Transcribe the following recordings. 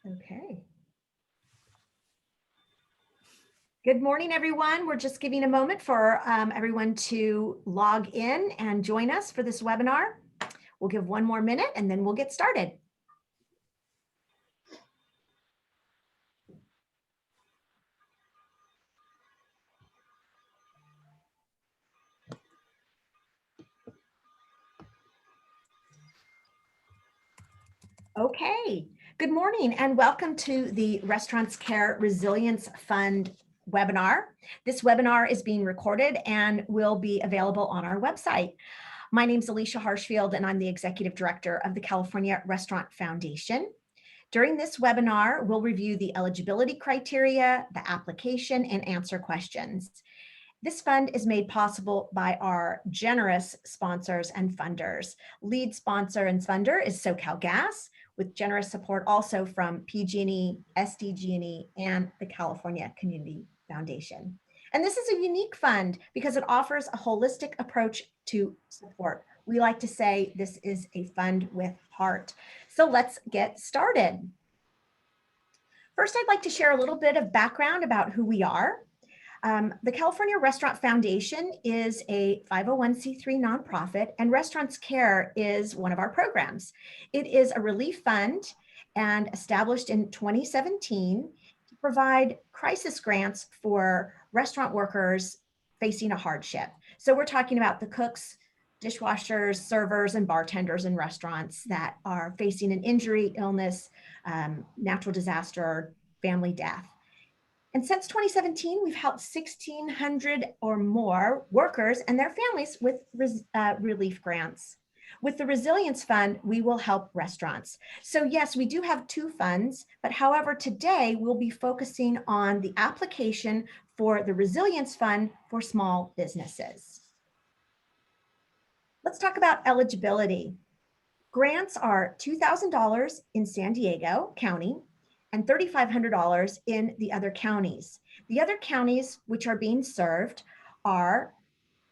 Okay. Good morning, everyone. We're just giving a moment for everyone to log in and join us for this webinar. We'll give one more minute and then we'll get started. Okay. Good morning and welcome to the Restaurants Care Resilience Fund webinar. This webinar is being recorded and will be available on our website. My name is Alicia Harshfield and I'm the Executive Director of the California Restaurant Foundation. During this webinar, we'll review the eligibility criteria, the application, and answer questions. This fund is made possible by our generous sponsors and funders. Lead sponsor and funder is SoCalGas, with generous support also from PG&E, SDG&E, and the California Community Foundation. And this is a unique fund because it offers a holistic approach to support. We like to say this is a fund with heart. So let's get started. First, I'd like to share a little bit of background about who we are. The California Restaurant Foundation is a 501c3 nonprofit, and Restaurants Care is one of our programs. It is a relief fund and established in 2017 to provide crisis grants for restaurant workers facing a hardship. So we're talking about the cooks, dishwashers, servers, and bartenders in restaurants that are facing an injury, illness, natural disaster, or family death. And since 2017, we've helped 1,600 or more workers and their families with relief grants. With the Resilience Fund, we will help restaurants. So yes, we do have two funds, but however, today we'll be focusing on the application for the Resilience Fund for small businesses. Let's talk about eligibility. Grants are $2,000 in San Diego County and $3,500 in the other counties. The other counties which are being served are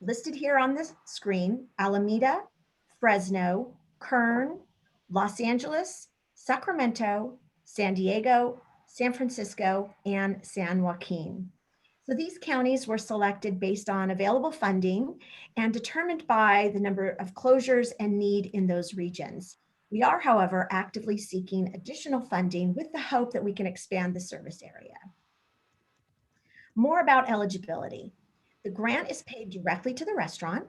listed here on the screen: Alameda, Fresno, Kern, Los Angeles, Sacramento, San Diego, San Francisco, and San Joaquin. So these counties were selected based on available funding and determined by the number of closures and need in those regions. We are, however, actively seeking additional funding with the hope that we can expand the service area. More about eligibility. The grant is paid directly to the restaurant,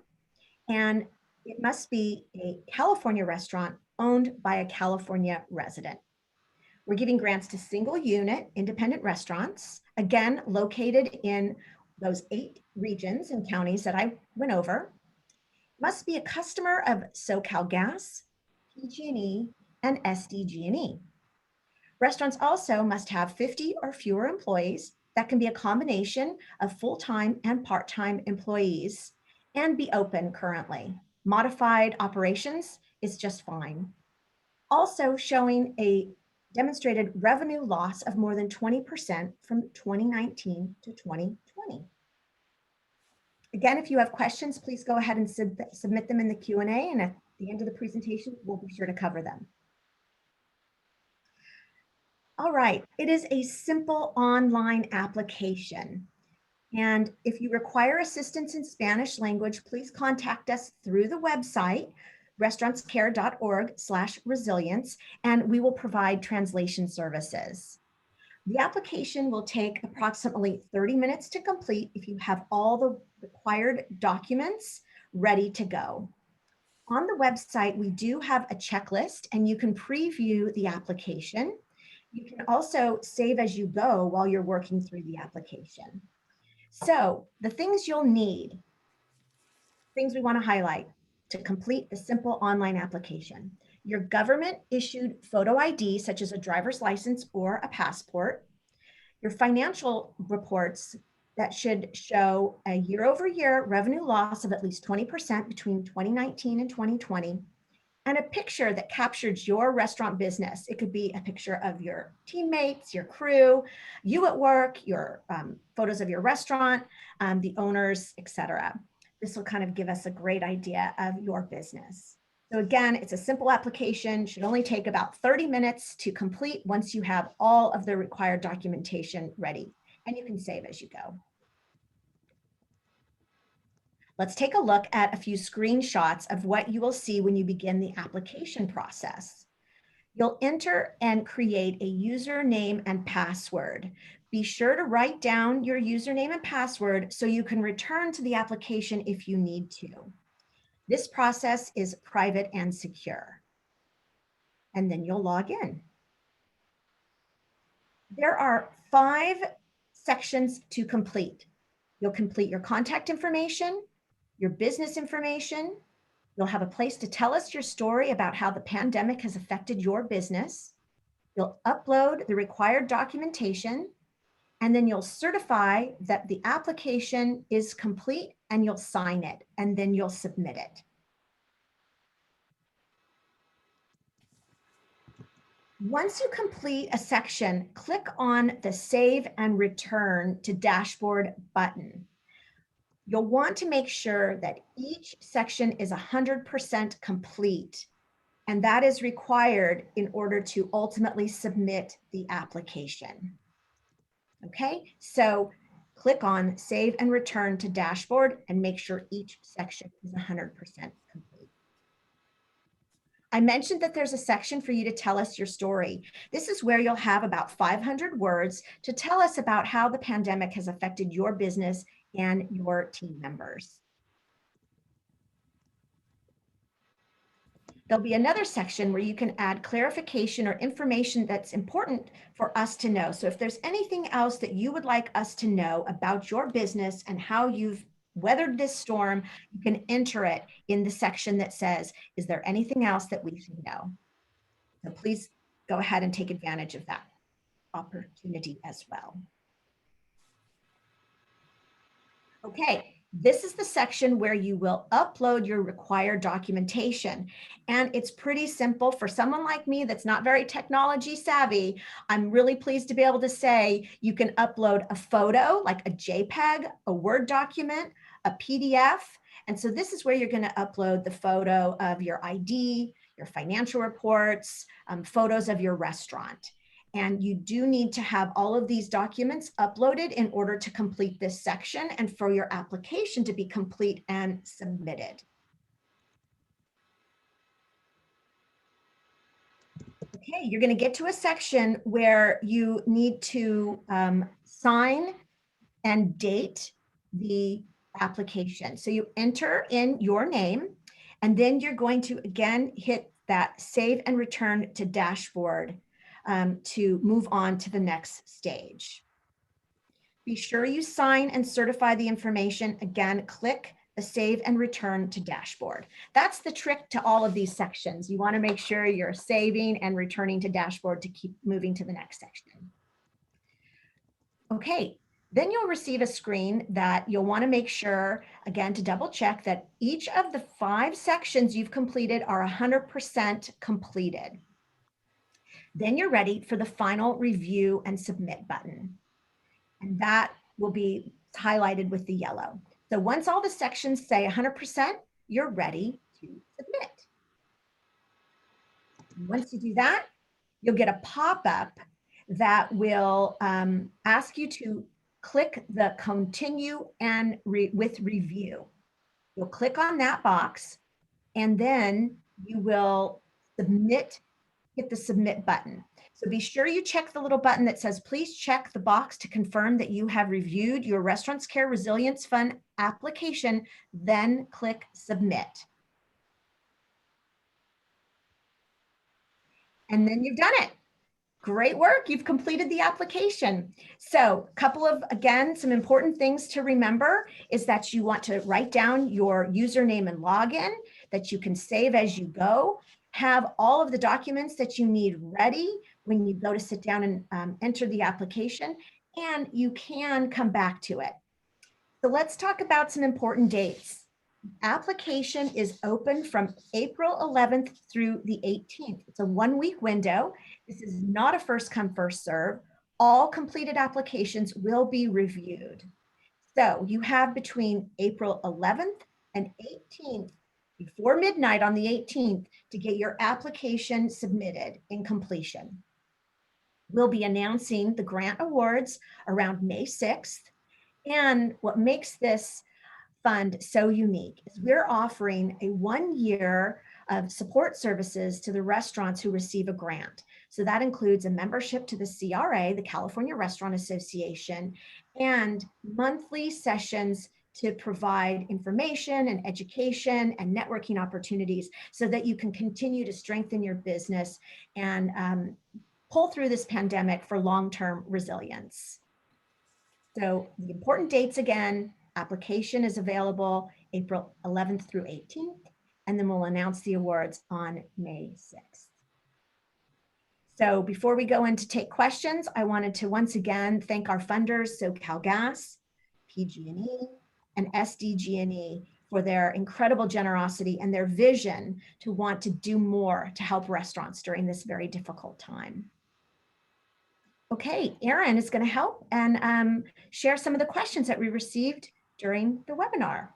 and it must be a California restaurant owned by a California resident. We're giving grants to single unit independent restaurants, again, located in those 8 regions and counties that I went over. Must be a customer of SoCalGas, PG&E, and SDG&E. Restaurants also must have 50 or fewer employees. That can be a combination of full-time and part-time employees, and be open currently. Modified operations is just fine. Also showing a demonstrated revenue loss of more than 20% from 2019 to 2020. Again, if you have questions, please go ahead and submit them in the Q&A, and at the end of the presentation, we'll be sure to cover them. All right, it is a simple online application. And if you require assistance in Spanish language, please contact us through the website, restaurantscare.org/resilience, and we will provide translation services. The application will take approximately 30 minutes to complete if you have all the required documents ready to go. On the website, we do have a checklist, and you can preview the application. You can also save as you go while you're working through the application. So the things you'll need, things we want to highlight to complete the simple online application: your government issued photo ID, such as a driver's license or a passport, your financial reports that should show a year-over-year revenue loss of at least 20% between 2019 and 2020, and a picture that captures your restaurant business. It could be a picture of your teammates, your crew, you at work, your photos of your restaurant, the owners, etc. This will kind of give us a great idea of your business. So again, it's a simple application, should only take about 30 minutes to complete once you have all of the required documentation ready, and you can save as you go. Let's take a look at a few screenshots of what you will see when you begin the application process. You'll enter and create a username and password. Be sure to write down your username and password so you can return to the application if you need to. This process is private and secure. And then you'll log in. There are 5 sections to complete. You'll complete your contact information, your business information. You'll have a place to tell us your story about how the pandemic has affected your business. You'll upload the required documentation, and then you'll certify that the application is complete, and you'll sign it, and then you'll submit it. Once you complete a section, click on the Save and Return to Dashboard button. You'll want to make sure that each section is 100% complete, and that is required in order to ultimately submit the application. Okay, so click on Save and Return to Dashboard and make sure each section is 100% complete. I mentioned that there's a section for you to tell us your story. This is where you'll have about 500 words to tell us about how the pandemic has affected your business and your team members. There'll be another section where you can add clarification or information that's important for us to know. So if there's anything else that you would like us to know about your business and how you've weathered this storm, you can enter it in the section that says, is there anything else that we should know? So please go ahead and take advantage of that opportunity as well. Okay, this is the section where you will upload your required documentation. And it's pretty simple for someone like me that's not very technology savvy. I'm really pleased to be able to say you can upload a photo, like a JPEG, a Word document, a PDF. And so this is where you're going to upload the photo of your ID, your financial reports, photos of your restaurant. And you do need to have all of these documents uploaded in order to complete this section and for your application to be complete and submitted. Okay, you're going to get to a section where you need to sign and date the application. So you enter in your name, and then you're going to again hit that Save and Return to Dashboard to move on to the next stage. Be sure you sign and certify the information. Again, click the Save and Return to Dashboard. That's the trick to all of these sections. You want to make sure you're saving and returning to Dashboard to keep moving to the next section. Okay, then you'll receive a screen that you'll want to make sure, again, to double check that each of the 5 sections you've completed are 100% completed. Then you're ready for the final review and submit button. And that will be highlighted with the yellow. So once all the sections say 100%, you're ready to submit. Once you do that, you'll get a pop-up that will ask you to click the Continue and with Review. You'll click on that box, and then you will submit, hit the Submit button. So be sure you check the little button that says, please check the box to confirm that you have reviewed your Restaurants Care Resilience Fund application, then click Submit. And then you've done it. Great work, you've completed the application. So a couple of, again, some important things to remember is that you want to write down your username and login that you can save as you go. Have all of the documents that you need ready when you go to sit down and enter the application, and you can come back to it. So let's talk about some important dates. Application is open from April 11th through the 18th. It's a 1-week window. This is not a first come, first serve. All completed applications will be reviewed. So you have between April 11th and 18th before midnight on the 18th to get your application submitted in completion. We'll be announcing the grant awards around May 6th. And what makes this fund so unique is we're offering a 1 year of support services to the restaurants who receive a grant. So that includes a membership to the CRA, the California Restaurant Association, and monthly sessions to provide information and education and networking opportunities so that you can continue to strengthen your business and pull through this pandemic for long-term resilience. So the important dates again, application is available April 11th through 18th, and then we'll announce the awards on May 6th. So before we go in to take questions, I wanted to once again thank our funders, SoCalGas, PG&E, and SDG&E for their incredible generosity and their vision to want to do more to help restaurants during this very difficult time. Okay, Erin is going to help and share some of the questions that we received during the webinar.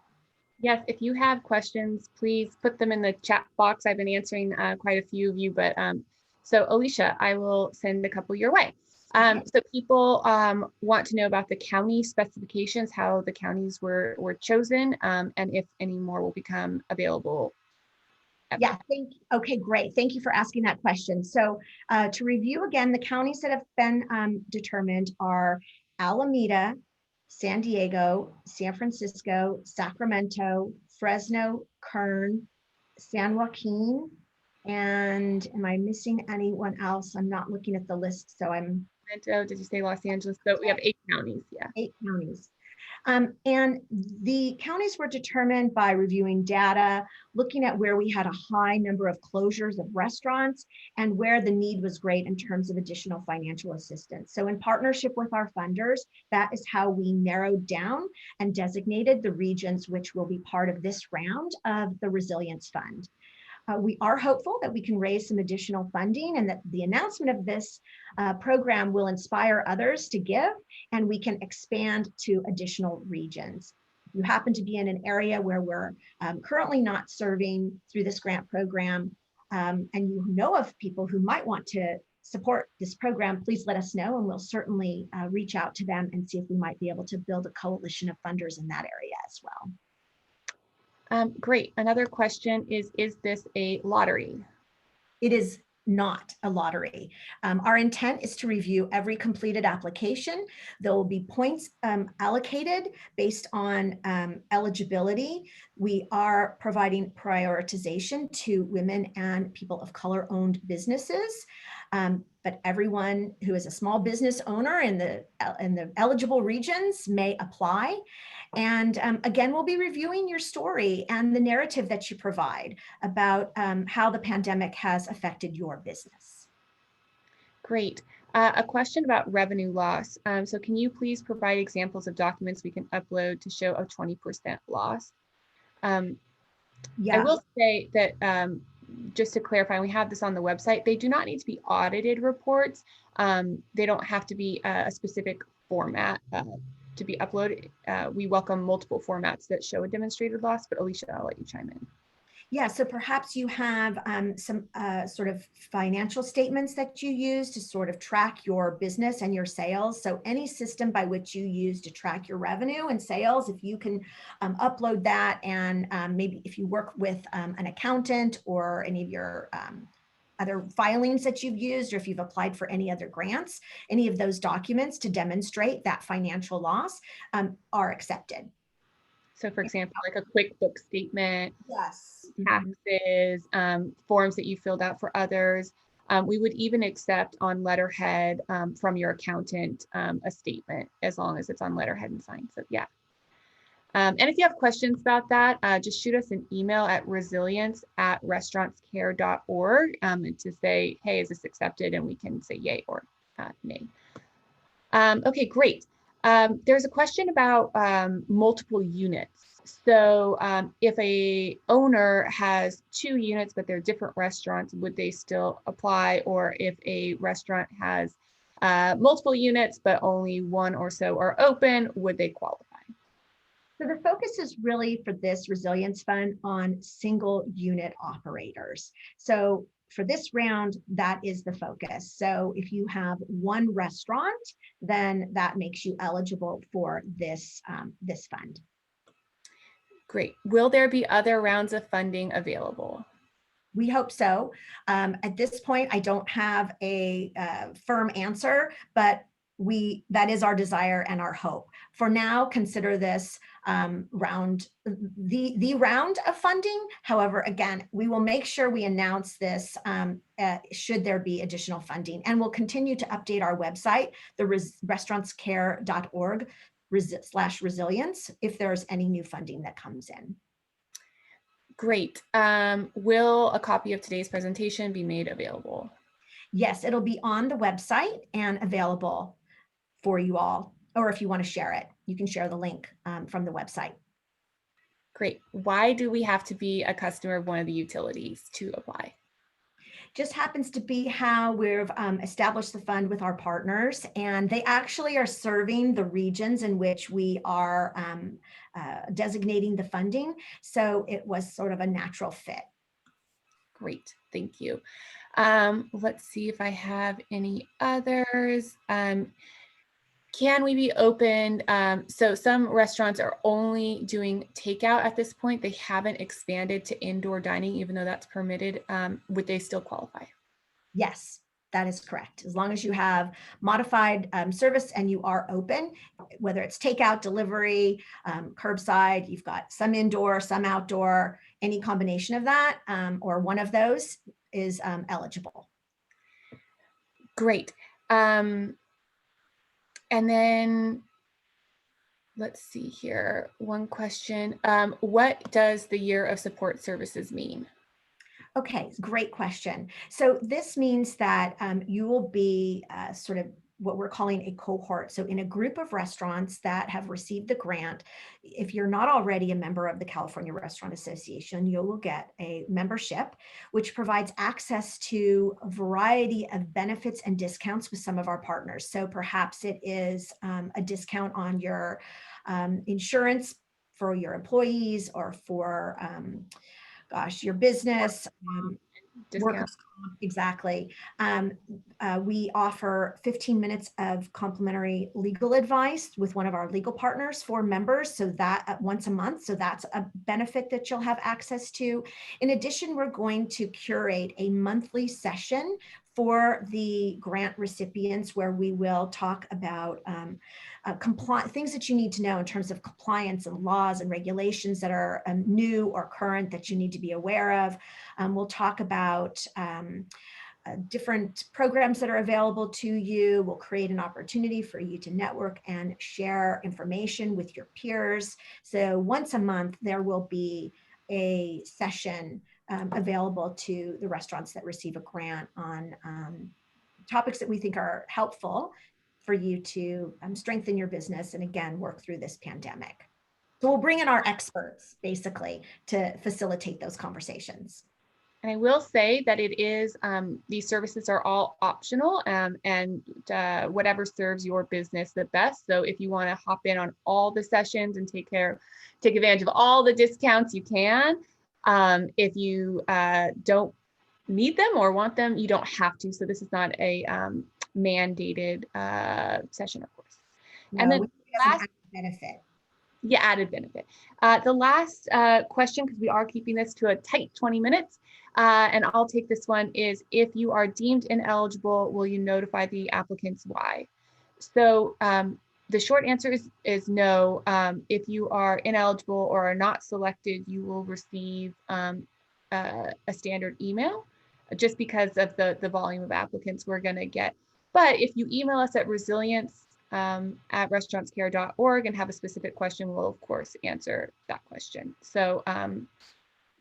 Yes, if you have questions, please put them in the chat box. I've been answering quite a few of you, but so Alicia, I will send a couple your way. So people want to know about the county specifications, how the counties were chosen, and if any more will become available. Yeah, okay, great. Thank you for asking that question. So to review again, the counties that have been determined are Alameda, San Diego, San Francisco, Sacramento, Fresno, Kern, San Joaquin, and am I missing anyone else? I'm not looking at the list, so I'm... Sacramento, did you say Los Angeles? So we have 8 counties, yeah. 8 counties. And the counties were determined by reviewing data, looking at where we had a high number of closures of restaurants and where the need was great in terms of additional financial assistance. So in partnership with our funders, that is how we narrowed down and designated the regions which will be part of this round of the Resilience Fund. We are hopeful that we can raise some additional funding and that the announcement of this program will inspire others to give and we can expand to additional regions. If you happen to be in an area where we're currently not serving through this grant program and you know of people who might want to support this program, please let us know and we'll certainly reach out to them and see if we might be able to build a coalition of funders in that area as well. Great. Another question is this a lottery? It is not a lottery. Our intent is to review every completed application. There will be points allocated based on eligibility. We are providing prioritization to women and people of color owned businesses. But everyone who is a small business owner in the eligible regions may apply. And again, we'll be reviewing your story and the narrative that you provide about how the pandemic has affected your business. Great. A question about revenue loss. So can you please provide examples of documents we can upload to show a 20% loss? Yeah. I will say that just to clarify, we have this on the website. They do not need to be audited reports. They don't have to be a specific format to be uploaded. We welcome multiple formats that show a demonstrated loss, but Alicia, I'll let you chime in. Yeah, so perhaps you have some sort of financial statements that you use to sort of track your business and your sales. So any system by which you use to track your revenue and sales, if you can upload that, and maybe if you work with an accountant or any of your other filings that you've used, or if you've applied for any other grants, any of those documents to demonstrate that financial loss are accepted. So for example, like a QuickBooks statement, yes, taxes, forms that you filled out for others. We would even accept on letterhead from your accountant a statement, as long as it's on letterhead and signed. So yeah. And if you have questions about that, just shoot us an email at resilience@restaurantscare.org and to say, hey, is this accepted? And we can say yay or nay. Okay, great. There's a question about multiple units. So if a owner has 2 units, but they're different restaurants, would they still apply? Or if a restaurant has multiple units, but only 1 or so are open, would they qualify? So the focus is really for this resilience fund on single unit operators. So for this round, that is the focus. So if you have one restaurant, then that makes you eligible for this, this fund. Great. Will there be other rounds of funding available? We hope so. At this point, I don't have a firm answer, but that is our desire and our hope. For now, consider this round the round of funding. However, again, we will make sure we announce this should there be additional funding, and we'll continue to update our website, the restaurantscare.org/resilience, if there's any new funding that comes in. Great. Will a copy of today's presentation be made available? Yes, it'll be on the website and available for you all, or if you want to share it, you can share the link from the website. Great. Why do we have to be a customer of one of the utilities to apply? Just happens to be how we've established the fund with our partners, and they actually are serving the regions in which we are designating the funding. So it was sort of a natural fit. Great, thank you. Let's see if I have any others. Can we be open? So some restaurants are only doing takeout at this point. They haven't expanded to indoor dining, even though that's permitted. Would they still qualify? Yes, that is correct. As long as you have modified service and you are open, whether it's takeout, delivery, curbside, you've got some indoor, some outdoor, any combination of that, or one of those is eligible. Great. And then let's see here. One question. What does the year of support services mean? Okay, great question. So this means that you will be sort of what we're calling a cohort. So in a group of restaurants that have received the grant, if you're not already a member of the California Restaurant Association, you will get a membership, which provides access to a variety of benefits and discounts with some of our partners. So perhaps it is a discount on your insurance for your employees, or for your business, workers' comp, exactly. We offer 15 minutes of complimentary legal advice with one of our legal partners for members, so that once a month. So that's a benefit that you'll have access to. In addition, we're going to curate a monthly session for the grant recipients where we will talk about things that you need to know in terms of compliance and laws and regulations that are new or current that you need to be aware of. We'll talk about different programs that are available to you. We'll create an opportunity for you to network and share information with your peers. So once a month, there will be a session available to the restaurants that receive a grant on topics that we think are helpful for you to strengthen your business and, again, work through this pandemic. So we'll bring in our experts basically to facilitate those conversations. And I will say that it is, these services are all optional, and whatever serves your business the best. So if you want to hop in on all the sessions and take advantage of all the discounts, you can. If you don't need them or want them, you don't have to. So this is not a mandated session, of course. No, and then last benefit. Yeah, added benefit. The last question, because we are keeping this to a tight 20 minutes, and I'll take this one, is if you are deemed ineligible, will you notify the applicants why? So the short answer is no. If you are ineligible or are not selected, you will receive a standard email, just because of the volume of applicants we're going to get. But if you email us at resilience@restaurantscare.org and have a specific question, we'll of course answer that question. So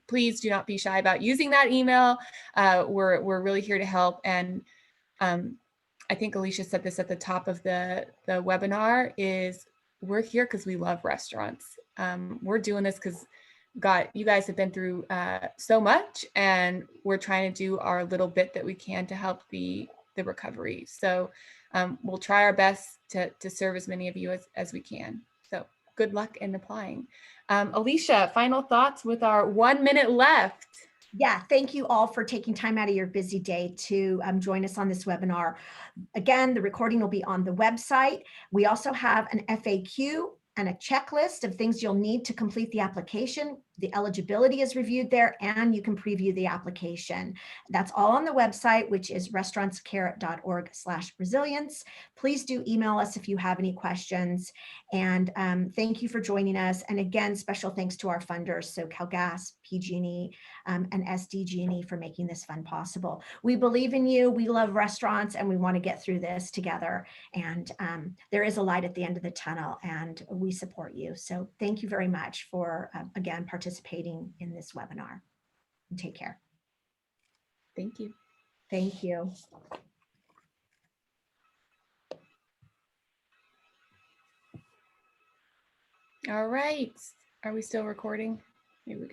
please do not be shy about using that email. We're really here to help. And I think Alicia said this at the top of the webinar, is we're here because we love restaurants. We're doing this because you guys have been through so much, and we're trying to do our little bit that we can to help the recovery. So we'll try our best to serve as many of you as we can. So good luck in applying. Alicia, final thoughts with our 1 minute left. Yeah, thank you all for taking time out of your busy day to join us on this webinar. Again, the recording will be on the website. We also have an FAQ and a checklist of things you'll need to complete the application. The eligibility is reviewed there, and you can preview the application. That's all on the website, which is restaurantscare.org/resilience. Please do email us if you have any questions. And thank you for joining us. And again, special thanks to our funders, so CalGas, PG&E, and SDG&E for making this fund possible. We believe in you. We love restaurants, and we want to get through this together. And there is a light at the end of the tunnel, and we support you. So thank you very much for, again, participating in this webinar. And take care. Thank you. Thank you. All right. Are we still recording? Here we go.